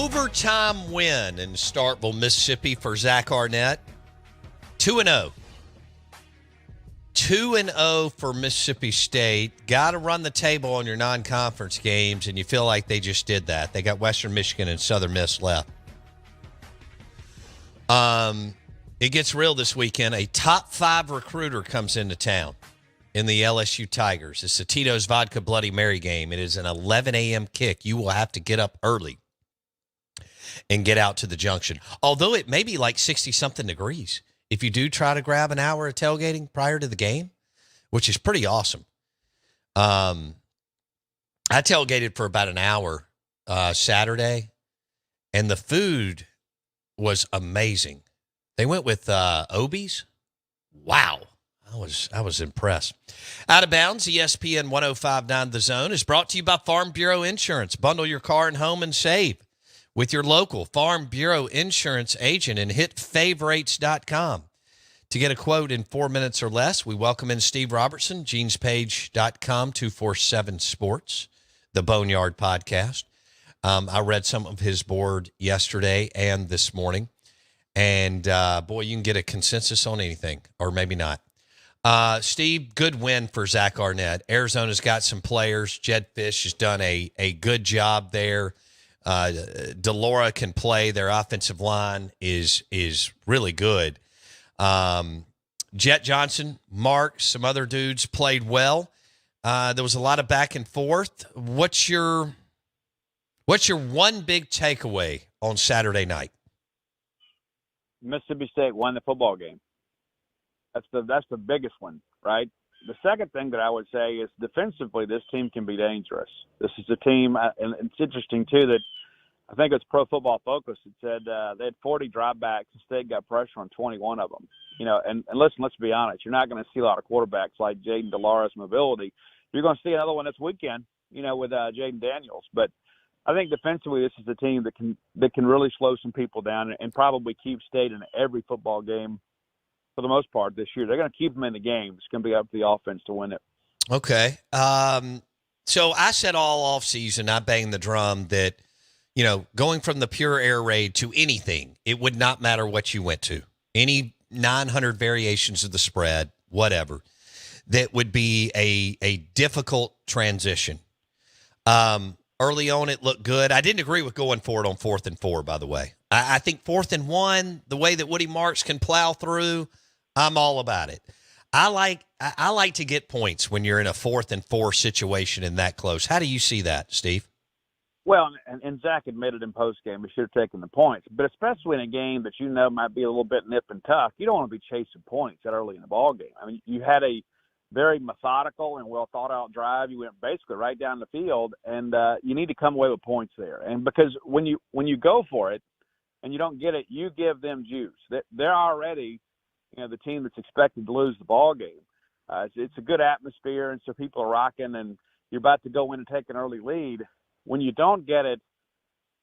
Overtime win in Starkville, Mississippi for Zach Arnett. 2-0. 2-0 for Mississippi State. Got to run the table on your non-conference games, and you feel like they just did that. They got Western Michigan and Southern Miss left. It gets real this weekend. A top 5 recruiter comes into town in the LSU Tigers. It's the Tito's Vodka Bloody Mary game. It is an 11 a.m. kick. You will have to get up early and get out to the junction. Although it may be like 60-something degrees if you do try to grab an hour of tailgating prior to the game, which is pretty awesome. I tailgated for about an hour Saturday, and the food was amazing. They went with Obies. Wow. I was impressed. Out of Bounds, ESPN 105.9 The Zone is brought to you by Farm Bureau Insurance. Bundle your car and home and save with your local Farm Bureau Insurance agent and hit favorites.com to get a quote in 4 minutes or less. We welcome in Steve Robertson, genespage.com, 247 Sports, the Boneyard Podcast. I read some of his board yesterday and this morning. And, boy, you can get a consensus on anything, or maybe not. Steve, good win for Zach Arnett. Arizona's got some players. Jed Fish has done a good job there. Delora can play. Their offensive line is really good. Jet Johnson, Mark, some other dudes played well. There was a lot of back and forth. What's your one big takeaway on Saturday night? Mississippi State won the football game. That's the biggest one, right? The second thing that I would say is defensively, this team can be dangerous. This is a team, and it's interesting too that I think it's Pro Football Focus. It said they had 40 dropbacks. The State got pressure on 21 of them. You know, and listen, let's be honest. You're not going to see a lot of quarterbacks like Jaden Delara's mobility. You're going to see another one this weekend, you know, with Jaden Daniels. But I think defensively, this is a team that can really slow some people down and probably keep State in every football game for the most part this year. They're going to keep them in the game. It's going to be up to the offense to win it. Okay. So I said all offseason, I banged the drum that, you know, going from the pure air raid to anything, it would not matter what you went to. Any 900 variations of the spread, whatever, that would be a difficult transition. Early on, it looked good. I didn't agree with going for it on 4th and 4, by the way. I think 4th and 1, the way that Woody Marks can plow through, I'm all about it. I like to get points when you're in a 4th and 4 situation and that close. How do you see that, Steve? Well, and Zach admitted in postgame we should have taken the points, but especially in a game that you know might be a little bit nip and tuck, you don't want to be chasing points that early in the ball game. I mean, you had a very methodical and well thought out drive. You went basically right down the field, and you need to come away with points there. And because when you go for it and you don't get it, you give them juice. They're already, you know, the team that's expected to lose the ball game. It's a good atmosphere, and so people are rocking, and you're about to go in and take an early lead. When you don't get it,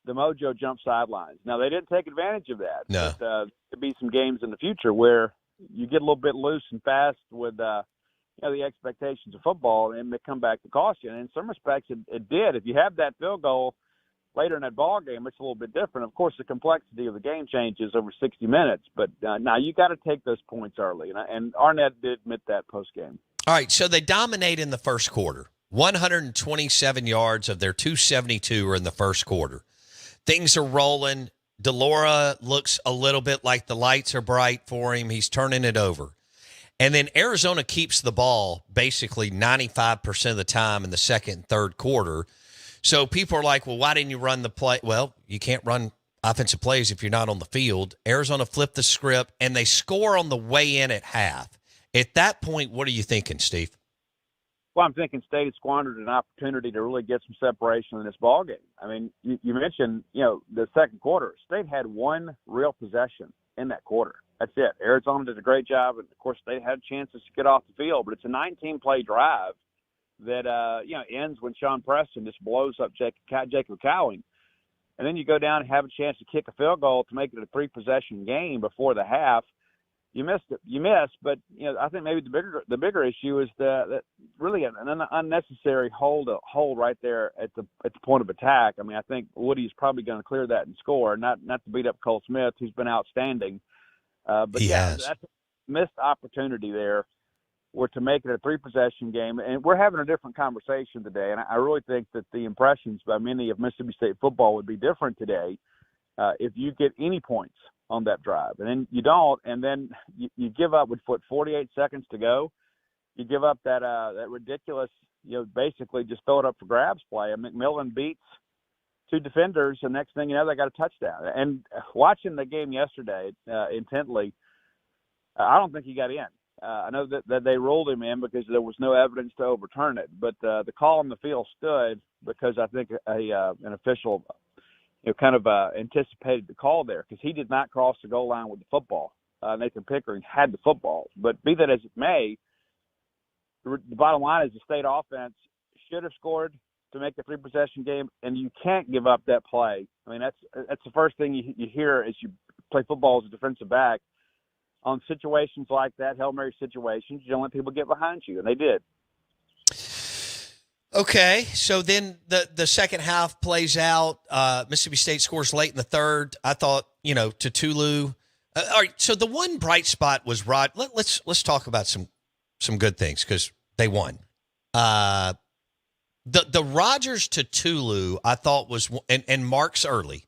the mojo jumps sidelines. Now, they didn't take advantage of that. No. But, there could be some games in the future where you get a little bit loose and fast with the expectations of football, and they come back to cost you. And in some respects, it did. If you have that field goal later in that ball game, it's a little bit different. Of course, the complexity of the game changes over 60 minutes, but now you got to take those points early. And Arnett did admit that post game. All right, so they dominate in the first quarter. 127 yards of their 272 are in the first quarter. Things are rolling. Delora looks a little bit like the lights are bright for him. He's turning it over. And then Arizona keeps the ball basically 95% of the time in the second and third quarter. So people are like, well, why didn't you run the play? Well, you can't run offensive plays if you're not on the field. Arizona flipped the script, and they score on the way in at half. At that point, what are you thinking, Steve? Well, I'm thinking State had squandered an opportunity to really get some separation in this ball game. I mean, you mentioned, you know, the second quarter. State had one real possession in that quarter. That's it. Arizona did a great job, and, of course, State had chances to get off the field. But it's a 19-play drive that, ends when Sean Preston just blows up Jacob Cowing. And then you go down and have a chance to kick a field goal to make it a 3-possession game before the half. you missed it. You missed, but I think maybe the bigger issue is that really an unnecessary hold right there at the point of attack. I mean, I think Woody's probably going to clear that and score, not to beat up Cole Smith, who's been outstanding. But that's a missed opportunity there. Were to make it a 3-possession game, and we're having a different conversation today. And I really think that the impressions by many of Mississippi State football would be different today if you get any points on that drive, and then you don't, and then you give up with 48 seconds to go. You give up that ridiculous, basically just throw it up for grabs play. And McMillan beats 2 defenders, and next thing you know, they got a touchdown. And watching the game yesterday intently, I don't think he got in. I know that they ruled him in because there was no evidence to overturn it, but the call on the field stood because I think an official kind of anticipated the call there because he did not cross the goal line with the football. Nathan Pickering had the football. But be that as it may, the bottom line is the state offense should have scored to make the 3-possession game, and you can't give up that play. I mean, that's the first thing you hear as you play football as a defensive back. On situations like that, Hail Mary situations, you don't let people get behind you, and they did. Okay, so then the second half plays out. Mississippi State scores late in the third. I thought, to Tulu. All right, so the one bright spot was Rod. Let's talk about some good things because they won. The Rogers to Tulu, I thought was and Mark's early.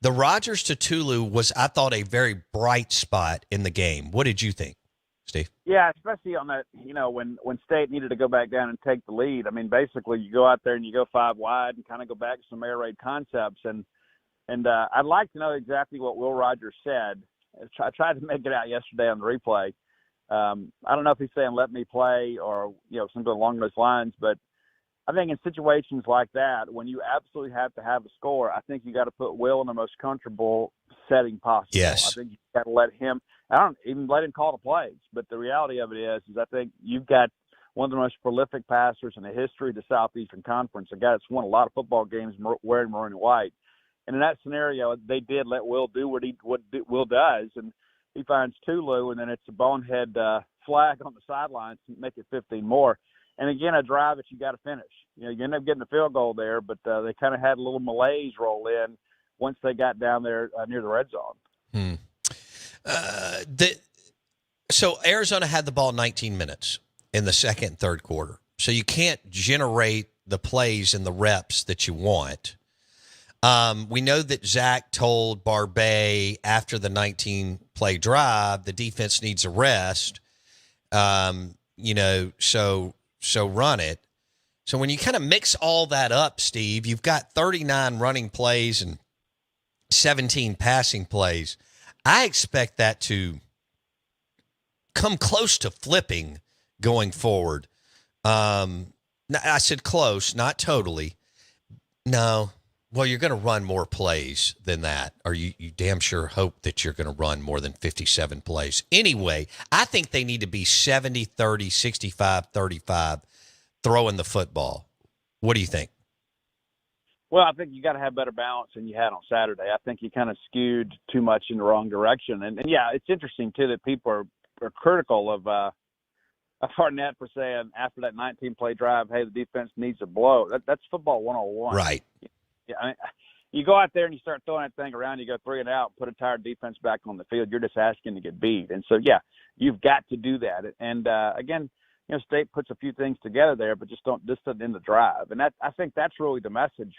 The Rogers to Tulu was, I thought, a very bright spot in the game. What did you think, Steve? Yeah, especially on that, when State needed to go back down and take the lead. I mean, basically, you go out there and you go 5 wide and kind of go back to some air raid concepts. And I'd like to know exactly what Will Rogers said. I tried to make it out yesterday on the replay. I don't know if he's saying let me play or, something along those lines, but I think in situations like that, when you absolutely have to have a score, I think you got to put Will in the most comfortable setting possible. Yes. I think you got to let him. I don't even let him call the plays, but the reality of it is I think you've got one of the most prolific passers in the history of the Southeastern Conference, a guy that's won a lot of football games wearing maroon and white. And in that scenario, they did let Will do what Will does, and he finds Tulu, and then it's a bonehead flag on the sidelines to make it 15 more. And again, a drive that you got to finish. You end up getting a field goal there, but they kind of had a little malaise roll in once they got down there near the red zone. So Arizona had the ball 19 minutes in the second and third quarter. So you can't generate the plays and the reps that you want. We know that Zach told Barbay after the 19-play drive, the defense needs a rest. So run it. So when you kind of mix all that up, Steve, you've got 39 running plays and 17 passing plays. I expect that to come close to flipping going forward. I said close, not totally. No. Well, you're going to run more plays than that, or you damn sure hope that you're going to run more than 57 plays. Anyway, I think they need to be 70-30, 65-35 throwing the football. What do you think? Well, I think you got to have better balance than you had on Saturday. I think you kind of skewed too much in the wrong direction. And yeah, it's interesting, too, that people are critical of Arnett for saying after that 19-play drive, hey, the defense needs a blow. That's football 101. Right. Yeah, I mean, you go out there and you start throwing that thing around, you go 3 and out, put a tired defense back on the field. You're just asking to get beat. And so, yeah, you've got to do that. And, again, State puts a few things together there, but just doesn't end the drive. And I think that's really the message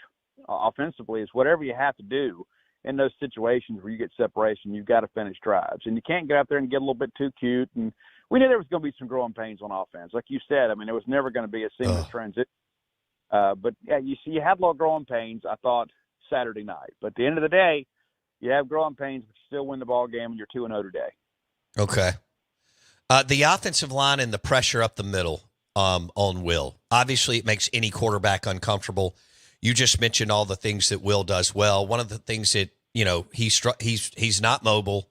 offensively is whatever you have to do in those situations where you get separation, you've got to finish drives. And you can't get out there and get a little bit too cute. And we knew there was going to be some growing pains on offense. Like you said, I mean, it was never going to be a seamless transition. But, yeah, you had little growing pains, I thought, Saturday night. But at the end of the day, you have growing pains, but you still win the ball game, and you're 2-0 today. Okay. The offensive line and the pressure up the middle on Will. Obviously, it makes any quarterback uncomfortable. You just mentioned all the things that Will does well. One of the things that, he's not mobile,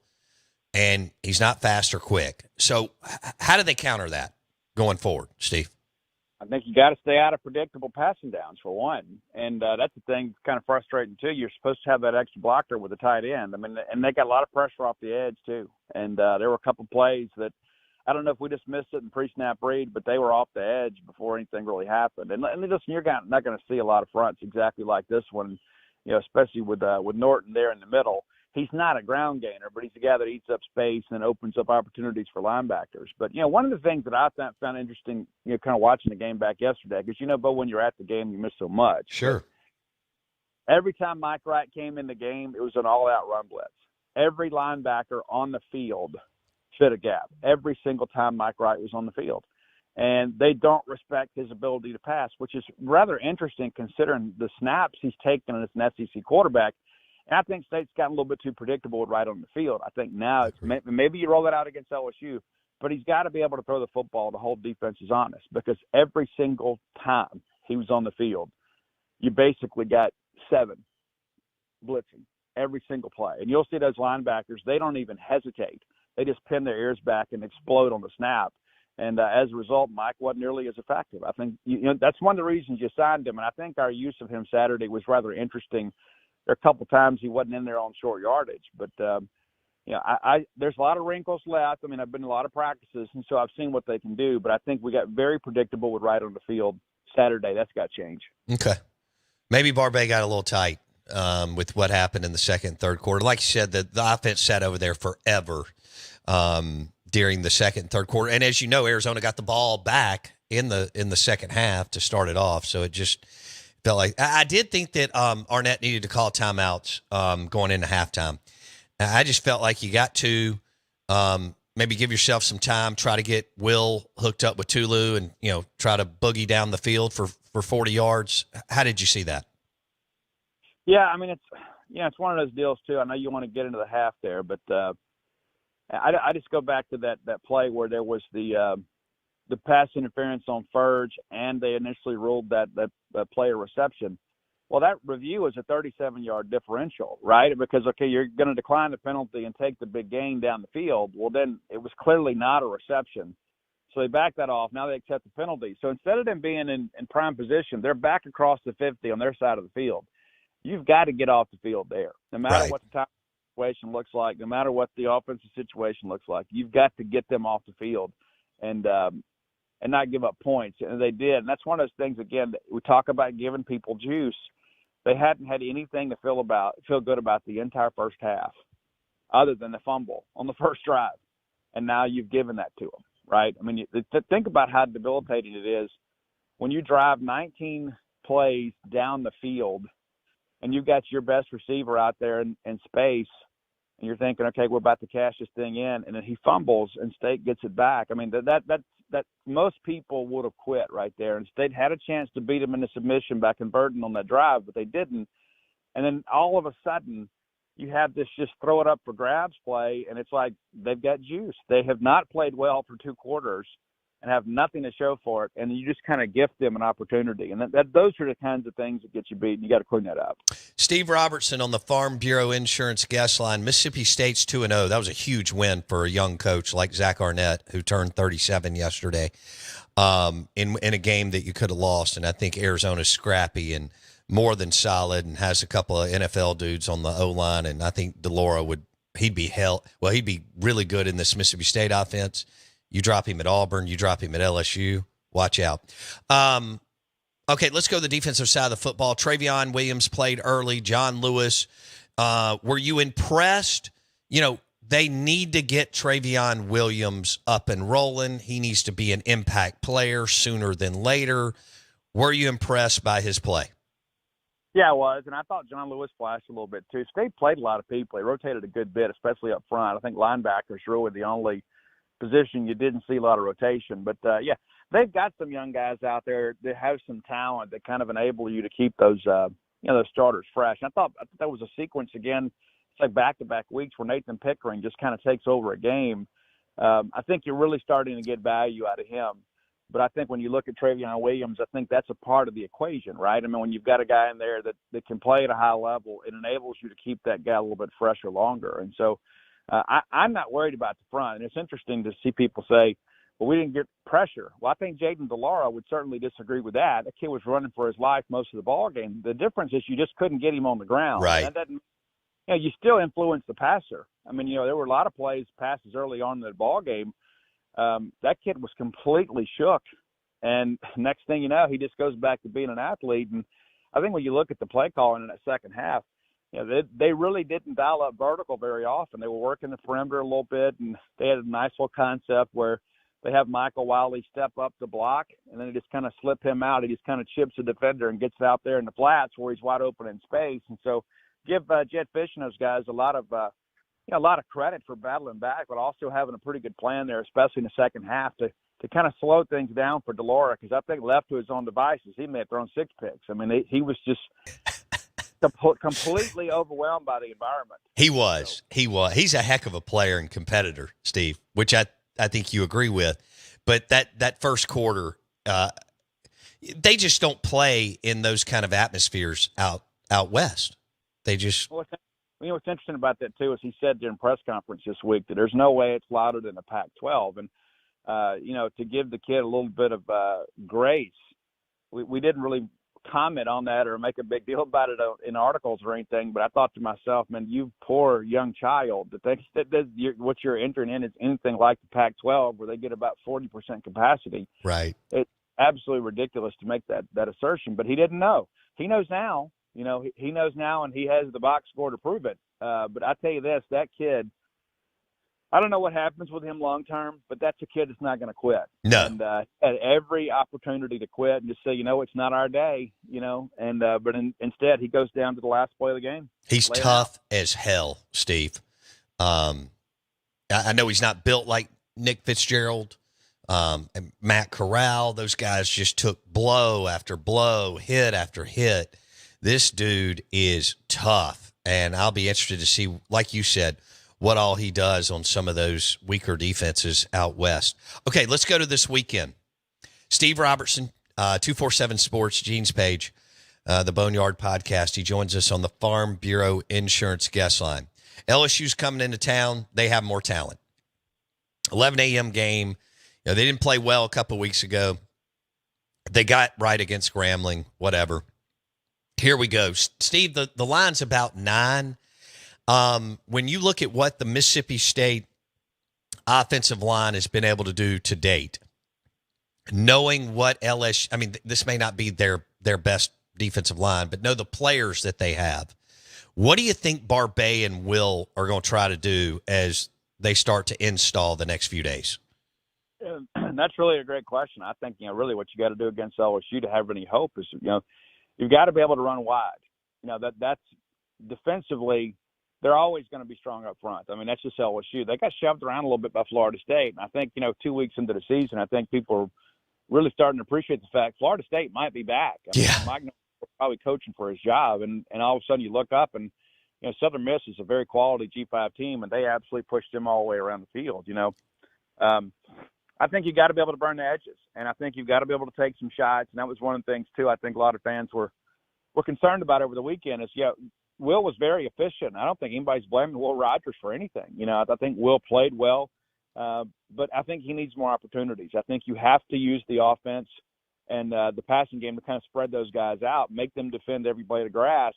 and he's not fast or quick. So how do they counter that going forward, Steve? I think you got to stay out of predictable passing downs for one, and that's the thing that's kind of frustrating too. You're supposed to have that extra blocker with a tight end. I mean, and they got a lot of pressure off the edge too. And there were a couple plays that I don't know if we just missed it in pre-snap read, but they were off the edge before anything really happened. And listen, you're not going to see a lot of fronts exactly like this one, especially with Norton there in the middle. He's not a ground gainer, but he's a guy that eats up space and opens up opportunities for linebackers. But, one of the things that I found interesting, kind of watching the game back yesterday, because, Bo, when you're at the game, you miss so much. Sure. But every time Mike Wright came in the game, it was an all-out run blitz. Every linebacker on the field fit a gap. Every single time Mike Wright was on the field. And they don't respect his ability to pass, which is rather interesting considering the snaps he's taken as an SEC quarterback. And I think State's gotten a little bit too predictable with Wright on the field. I think now maybe you roll it out against LSU, but he's got to be able to throw the football to hold defenses honest, because every single time he was on the field, you basically got 7 blitzing every single play. And you'll see those linebackers, they don't even hesitate. They just pin their ears back and explode on the snap. And as a result, Mike wasn't nearly as effective. I think that's one of the reasons you signed him, and I think our use of him Saturday was rather interesting. There are a couple times he wasn't in there on short yardage, but there's a lot of wrinkles left. I mean, I've been to a lot of practices, and so I've seen what they can do. But I think we got very predictable with Wright on the field Saturday. That's got to change. Okay, maybe Barbay got a little tight with what happened in the second and third quarter. Like you said, the offense sat over there forever during the second and third quarter, and as you know, Arizona got the ball back in the second half to start it off. So it just felt like I did think that Arnett needed to call timeouts going into halftime. I just felt like you got to maybe give yourself some time, try to get Will hooked up with Tulu, and try to boogie down the field for 40 yards. How did you see that? Yeah, I mean it's one of those deals too. I know you want to get into the half there, but I just go back to that play where there was the pass interference on Furge, and they initially ruled that play a reception. Well, that review is a 37-yard differential, right? Because, okay, you're going to decline the penalty and take the big gain down the field. Well, then it was clearly not a reception. So they backed that off. Now they accept the penalty. So instead of them being in prime position, they're back across the 50 on their side of the field. You've got to get off the field there. No matter what the time situation looks like, no matter what the offensive situation looks like, you've got to get them off the field and not give up points. And they did. And that's one of those things, again, that we talk about giving people juice. They hadn't had anything to feel good about the entire first half other than the fumble on the first drive. And now you've given that to them, right? I mean, think about how debilitating it is when you drive 19 plays down the field and you've got your best receiver out there in space, and you're thinking, okay, we're about to cash this thing in, and then he fumbles and State gets it back. I mean, that most people would have quit right there. And State had a chance to beat them in the submission by converting on that drive, but they didn't. And then all of a sudden, you have this just throw it up for grabs play, and it's like they've got juice. They have not played well for 2 quarters and have nothing to show for it, and you just kind of gift them an opportunity. And those are the kinds of things that get you beat, and you got to clean that up. Steve Robertson on the Farm Bureau Insurance guest line. Mississippi State's 2-0. That was a huge win for a young coach like Zach Arnett, who turned 37 yesterday, in a game that you could have lost. And I think Arizona's scrappy and more than solid and has a couple of NFL dudes on the O-line. And I think DeLauro he'd be really good in this Mississippi State offense. You drop him at Auburn, you drop him at LSU, watch out. Okay, let's go to the defensive side of the football. Travion Williams played early. John Lewis. Were you impressed? They need to get Travion Williams up and rolling. He needs to be an impact player sooner than later. Were you impressed by his play? Yeah, I was, and I thought John Lewis flashed a little bit too. State played a lot of people. He rotated a good bit, especially up front. I think linebackers really the only position you didn't see a lot of rotation. But, yeah, they've got some young guys out there that have some talent that kind of enable you to keep those those starters fresh. And I thought that was a sequence, again, it's like back-to-back weeks where Nathan Pickering just kind of takes over a game. I think you're really starting to get value out of him. But I think when you look at Travion Williams, I think that's a part of the equation, right? I mean, when you've got a guy in there that can play at a high level, it enables you to keep that guy a little bit fresher longer. And so I'm not worried about the front. And it's interesting to see people say, but we didn't get pressure. Well, I think Jaden DeLauro would certainly disagree with that. The kid was running for his life most of the ball game. The difference is you just couldn't get him on the ground. Right. That doesn't, you still influence the passer. I mean, there were a lot of passes early on in the ball game. That kid was completely shook. And next thing you know, he just goes back to being an athlete. And I think when you look at the play calling in that second half, they really didn't dial up vertical very often. They were working the perimeter a little bit, and they had a nice little concept where they have Michael Wiley step up to block, and then they just kind of slip him out. He just kind of chips the defender and gets out there in the flats where he's wide open in space. And so give Jed Fish and those guys a lot of credit for battling back, but also having a pretty good plan there, especially in the second half, to kind of slow things down for DeLauro, because I think left to his own devices, he may have thrown 6 picks. I mean, he was just completely overwhelmed by the environment. He was. He's a heck of a player and competitor, Steve, which I think you agree with. But that first quarter, they just don't play in those kind of atmospheres out west. They just. What's interesting about that, too, is he said during press conference this week that there's no way it's louder than the Pac-12. And, to give the kid a little bit of grace, we didn't really comment on that or make a big deal about it in articles or anything. But I thought to myself, man, you poor young child, what you're entering in is anything like the Pac-12 where they get about 40% capacity. Right. It's absolutely ridiculous to make that assertion. But he didn't know. He knows now. He knows now, and he has the box score to prove it. But I tell you this, that kid, I don't know what happens with him long term, but that's a kid that's not going to quit. No. And had every opportunity to quit and just say, it's not our day, but instead he goes down to the last play of the game. He's tough as hell, Steve. I know he's not built like Nick Fitzgerald, and Matt Corral. Those guys just took blow after blow, hit after hit. This dude is tough, and I'll be interested to see, like you said, what all he does on some of those weaker defenses out west. Okay, let's go to this weekend. Steve Robertson, 247 Sports, Gene's page, the Boneyard Podcast. He joins us on the Farm Bureau Insurance guest line. LSU's coming into town. They have more talent. 11 a.m. game. They didn't play well a couple of weeks ago. They got right against Grambling, whatever. Here we go. Steve, the line's about 9. When you look at what the Mississippi State offensive line has been able to do to date, knowing what LSU, this may not be their best defensive line, but know the players that they have. What do you think Barbet and Will are going to try to do as they start to install the next few days? That's really a great question. I think, really what you got to do against LSU to have any hope is, you've got to be able to run wide. That's defensively, they're always going to be strong up front. That's just LSU. They got shoved around a little bit by Florida State. And I think, 2 weeks into the season, I think people are really starting to appreciate the fact Florida State might be back. Mike Norvell's probably coaching for his job. And all of a sudden you look up and, Southern Miss is a very quality G5 team, and they absolutely pushed them all the way around the field, I think you got to be able to burn the edges, and I think you've got to be able to take some shots. And that was one of the things, too, I think a lot of fans were concerned about over the weekend is, Will was very efficient. I don't think anybody's blaming Will Rogers for anything. I think Will played well, but I think he needs more opportunities. I think you have to use the offense and the passing game to kind of spread those guys out, make them defend every blade of grass,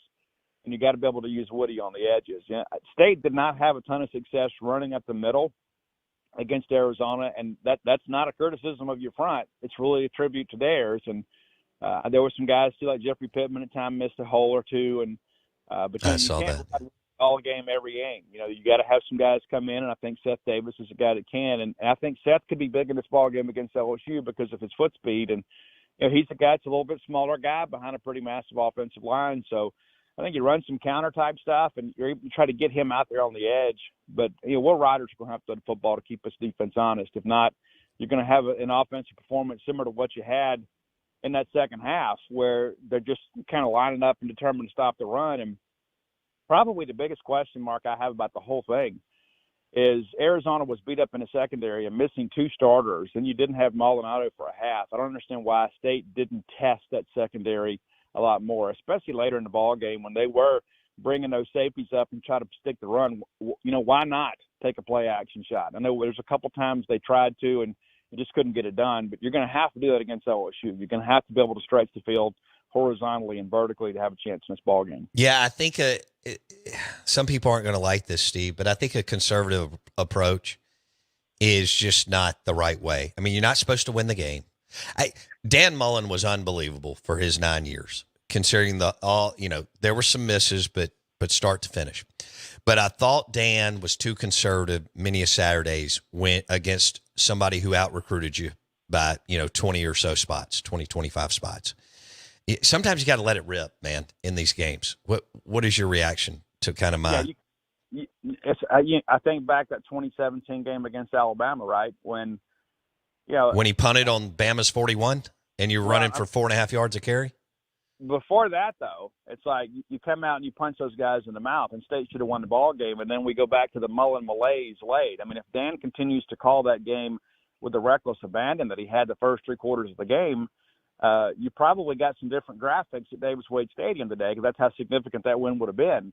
and you got to be able to use Woody on the edges. State did not have a ton of success running up the middle against Arizona, and that's not a criticism of your front. It's really a tribute to theirs. And there were some guys too, like Jeffrey Pittman at times missed a hole or two, and but you can't run all game every game. You got to have some guys come in, and I think Seth Davis is a guy that can. And I think Seth could be big in this ball game against LSU because of his foot speed, and he's a guy that's a little bit smaller guy behind a pretty massive offensive line. So I think you run some counter type stuff, and you try to get him out there on the edge. But Will Ryder's going to have to play the football to keep his defense honest. If not, you're going to have an offensive performance similar to what you had in that second half, where they're just kind of lining up and determined to stop the run. And probably the biggest question mark I have about the whole thing is Arizona was beat up in the secondary and missing 2 starters, and you didn't have Maldonado for a half. I don't understand why State didn't test that secondary a lot more, especially later in the ball game when they were bringing those safeties up and try to stick the run. Why not take a play action shot? I know there's a couple times they tried to, and You just couldn't get it done. But you're going to have to do that against LSU. You're going to have to be able to stretch the field horizontally and vertically to have a chance in this ball game. Yeah, I think some people aren't going to like this, Steve, but I think a conservative approach is just not the right way. I mean, you're not supposed to win the game. Dan Mullen was unbelievable for his 9 years, considering there were some misses, but start to finish. But I thought Dan was too conservative many a Saturdays went against somebody who out-recruited you by, 20 or so spots, 20, 25 spots. Sometimes you got to let it rip, man, in these games. What is your reaction to kind of my I think back that 2017 game against Alabama, right? When he punted on Bama's 41 and you're running for 4.5 yards a carry? Before that, though, it's like you come out and you punch those guys in the mouth, and State should have won the ball game, and then we go back to the Mullen malaise late. I mean, if Dan continues to call that game with the reckless abandon that he had the first 3 quarters of the game, you probably got some different graphics at Davis Wade Stadium today, because that's how significant that win would have been.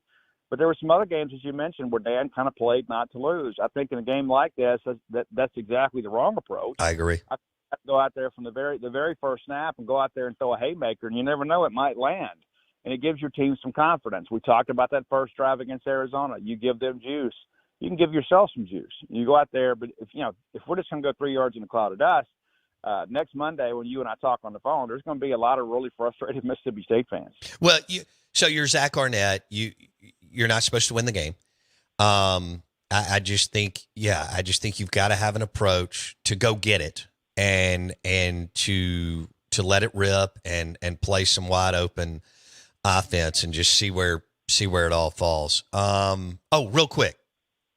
But there were some other games, as you mentioned, where Dan kind of played not to lose. I think in a game like this, that's exactly the wrong approach. I agree. I go out there from the very first snap and go out there and throw a haymaker, and you never know, it might land. And it gives your team some confidence. We talked about that first drive against Arizona. You give them juice. You can give yourself some juice. You go out there, but if we're just going to go 3 yards in a cloud of dust, next Monday when you and I talk on the phone, there's going to be a lot of really frustrated Mississippi State fans. Well, so you're Zach Arnett. You're not supposed to win the game. I just think you've got to have an approach to go get it and to let it rip and play some wide open offense and just see where it all falls. Real quick.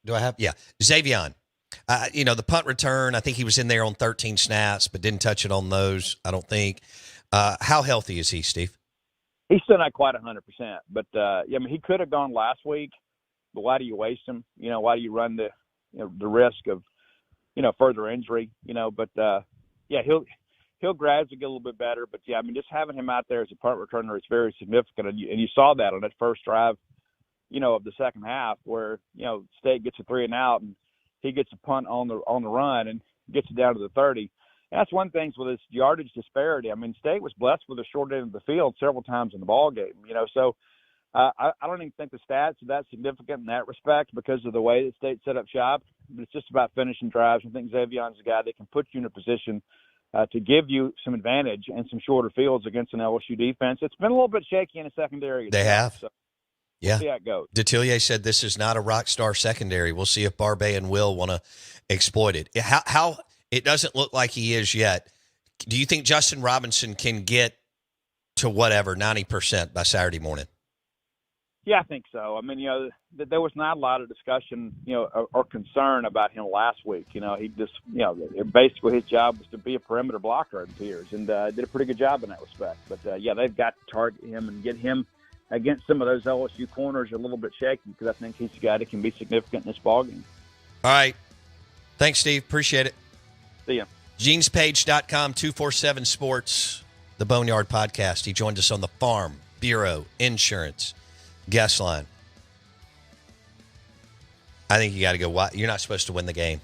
Do I have? Yeah. Xavion. The punt return, I think he was in there on 13 snaps, but didn't touch it on those, I don't think. How healthy is he, Steve? He's still not quite 100%, but he could have gone last week. But why do you waste him? Why do you run the risk of further injury? But he'll gradually get a little bit better. But just having him out there as a punt returner is very significant, and you saw that on that first drive, of the second half, where State gets a 3 and out, and he gets a punt on the run and gets it down to the 30. And that's one thing with this yardage disparity. I mean, State was blessed with a short end of the field several times in the ball game. So I don't even think the stats are that significant in that respect because of the way that State set up shop. But it's just about finishing drives. I think Xavion's a guy that can put you in a position to give you some advantage and some shorter fields against an LSU defense. It's been a little bit shaky in the secondary. They have. So yeah. We'll see how it goes. Detillier said this is not a rock star secondary. We'll see if Barbay and Will want to exploit it. How it doesn't look like he is yet. Do you think Justin Robinson can get to 90% by Saturday morning? Yeah, I think so. I mean, there was not a lot of discussion, or concern about him last week. He just, basically his job was to be a perimeter blocker, it appears, and did a pretty good job in that respect. But, they've got to target him and get him against some of those LSU corners a little bit shaky, because I think he's a guy that can be significant in this ballgame. All right. Thanks, Steve. Appreciate it. See ya. GenesPage.com, 247 Sports, the Boneyard Podcast. He joined us on the Farm Bureau Insurance guest line. I think you got to go. You're not supposed to win the game.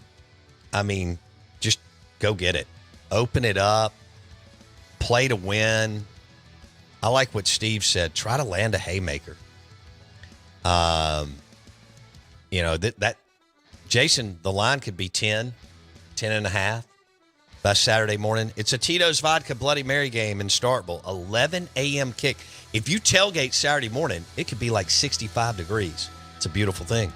I mean, just go get it. Open it up. Play to win. I like what Steve said. Try to land a haymaker. That Jason, the line could be 10 and a half by Saturday morning. It's a Tito's Vodka Bloody Mary game in Starkville, 11 a.m. kick. If you tailgate Saturday morning, it could be like 65 degrees. It's a beautiful thing.